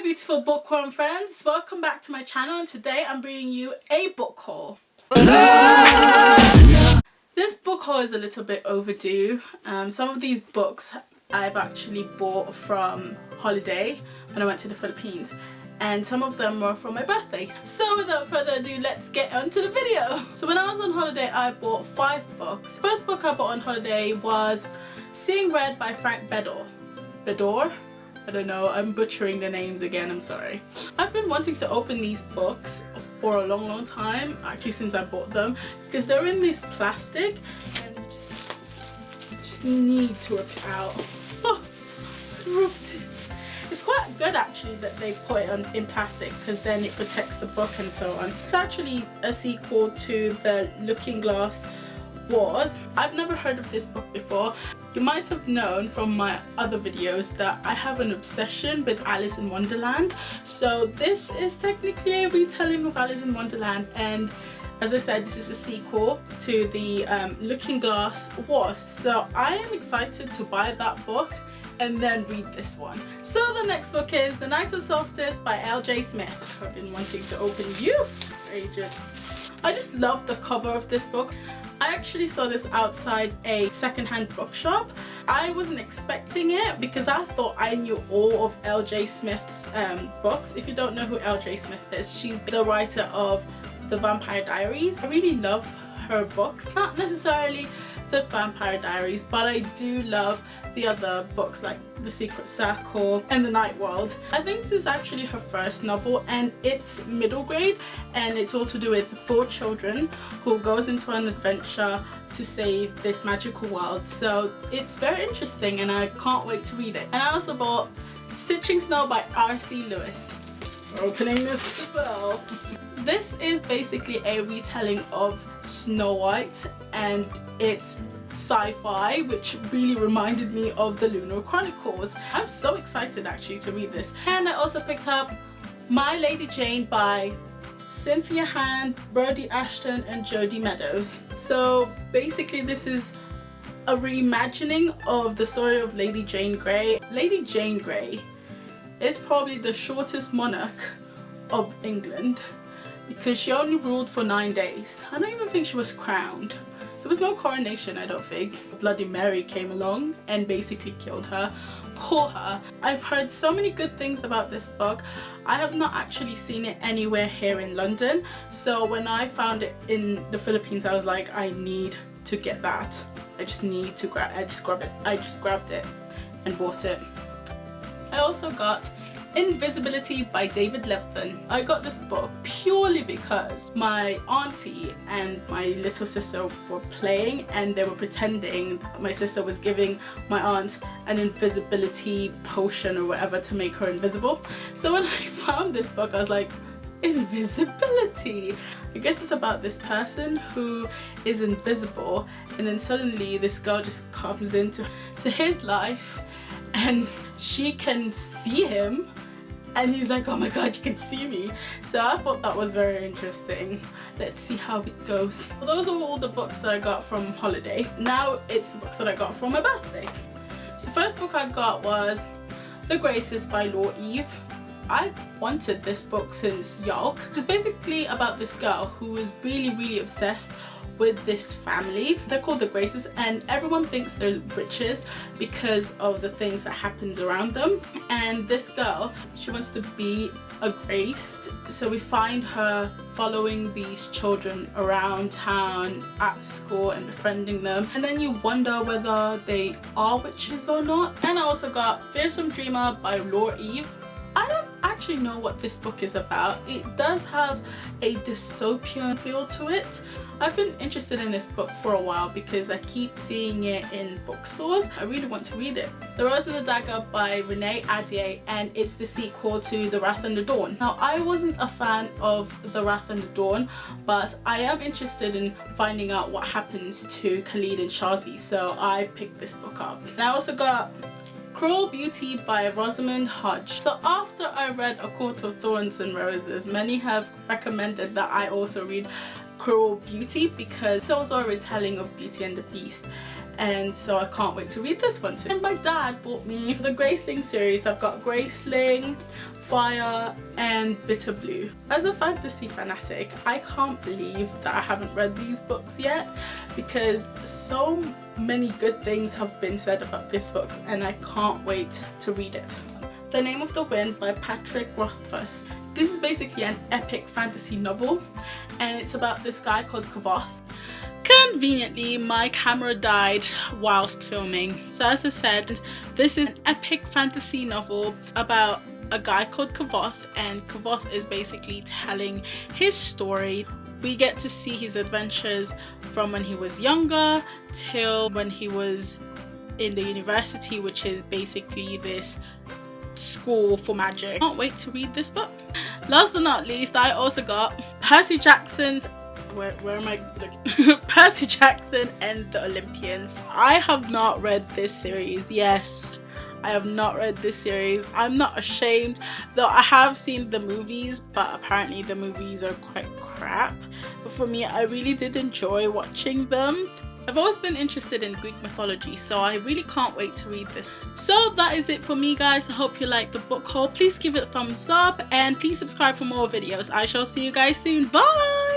beautiful bookworm friends, welcome back to my channel, and today I'm bringing you a book haul. This book haul is a little bit overdue. Some of these books I've actually bought from holiday when I went to the Philippines, and some of them were from my birthday. So without further ado, let's get onto the video. So when I was on holiday, I bought 5 books. The first book I bought on holiday was Seeing Red by Frank Bedore. I don't know, I'm butchering the names again, I'm sorry. I've been wanting to open these books for a long time, actually since I bought them, because they're in this plastic and I just need to rip it out. Oh, I ripped it. It's quite good actually that they put it in plastic, because then it protects the book and so on. It's actually a sequel to the Looking Glass Wars. I've never heard of this book before. You might have known from my other videos that I have an obsession with Alice in Wonderland. So this is technically a retelling of Alice in Wonderland, and as I said, this is a sequel to the Looking Glass Wars. So I am excited to buy that book and then read this one. So the next book is The Night of Solstice by L.J. Smith. I've been wanting to open you for ages. I just love the cover of this book. I actually saw this outside a secondhand bookshop. I wasn't expecting it because I thought I knew all of L.J. Smith's books. If you don't know who L.J. Smith is, she's the writer of The Vampire Diaries. I really love her books. Not necessarily The Vampire Diaries, but I do love the other books like The Secret Circle and The Night World. I think this is actually her first novel, and it's middle grade, and it's all to do with 4 children who goes into an adventure to save this magical world. So it's very interesting and I can't wait to read it. And I also bought Stitching Snow by R.C. Lewis. Opening this as well. This is basically a retelling of Snow White, and it's sci-fi, which really reminded me of the Lunar Chronicles. I'm so excited actually to read this. And I also picked up My Lady Jane by Cynthia Hand, Brodie Ashton and Jodie Meadows. So basically this is a reimagining of the story of Lady Jane Grey. Lady Jane Grey is probably the shortest monarch of England because she only ruled for 9 days. I don't even think she was crowned. There was no coronation, I don't think. Bloody Mary came along and basically killed her. Poor her. I've heard so many good things about this book. I have not actually seen it anywhere here in London. So when I found it in the Philippines, I was like, I need to get that. I just need to grab it. I just grabbed it and bought it. I also got Invisibility by David Levithan. I got this book purely because my auntie and my little sister were playing, and they were pretending that my sister was giving my aunt an invisibility potion or whatever to make her invisible. So when I found this book, I was like, invisibility. I guess it's about this person who is invisible, and then suddenly this girl just comes into his life and she can see him, and he's like, oh my god, you can see me. So I thought that was very interesting. Let's see how it goes. Well, those are all the books that I got from holiday. Now it's the books that I got for my birthday. So the first book I got was The Graces by Laura Eve. I've wanted this book since Yolk. It's basically about this girl who is really obsessed with this family. They're called the Graces, and everyone thinks they're witches because of the things that happens around them. And this girl, she wants to be a Grace. So we find her following these children around town, at school, and befriending them. And then you wonder whether they are witches or not. And I also got Fearsome Dreamer by Laura Eve. I don't actually know what this book is about. It does have a dystopian feel to it. I've been interested in this book for a while because I keep seeing it in bookstores. I really want to read it. The Rose and the Dagger by Renee Ahdieh, and it's the sequel to The Wrath and the Dawn. Now, I wasn't a fan of The Wrath and the Dawn, but I am interested in finding out what happens to Khalid and Shazi, so I picked this book up. And I also got Cruel Beauty by Rosamund Hodge. So after I read A Court of Thorns and Roses, many have recommended that I also read Cruel Beauty because it's also a retelling of Beauty and the Beast, and so I can't wait to read this one too. And my dad bought me the Graceling series. I've got Graceling, Fire and Bitter Blue. As a fantasy fanatic, I can't believe that I haven't read these books yet, because so many good things have been said about this book and I can't wait to read it. The Name of the Wind by Patrick Rothfuss. This is basically an epic fantasy novel, and it's about this guy called Kavoth. Conveniently, my camera died whilst filming. So as I said, this is an epic fantasy novel about a guy called Kavoth, and Kavoth is basically telling his story. We get to see his adventures from when he was younger till when he was in the university, which is basically this school for magic. Can't wait to read this book. Last but not least, I also got Percy Jackson's where am I looking? Percy Jackson and the Olympians. I have not read this series. Yes, I have not read this series. I'm not ashamed, though I have seen the movies, but apparently the movies are quite crap. But for me, I really did enjoy watching them. I've always been interested in Greek mythology, so I really can't wait to read this. So that is it for me, guys. I hope you liked the book haul. Please give it a thumbs up and please subscribe for more videos. I shall see you guys soon. Bye!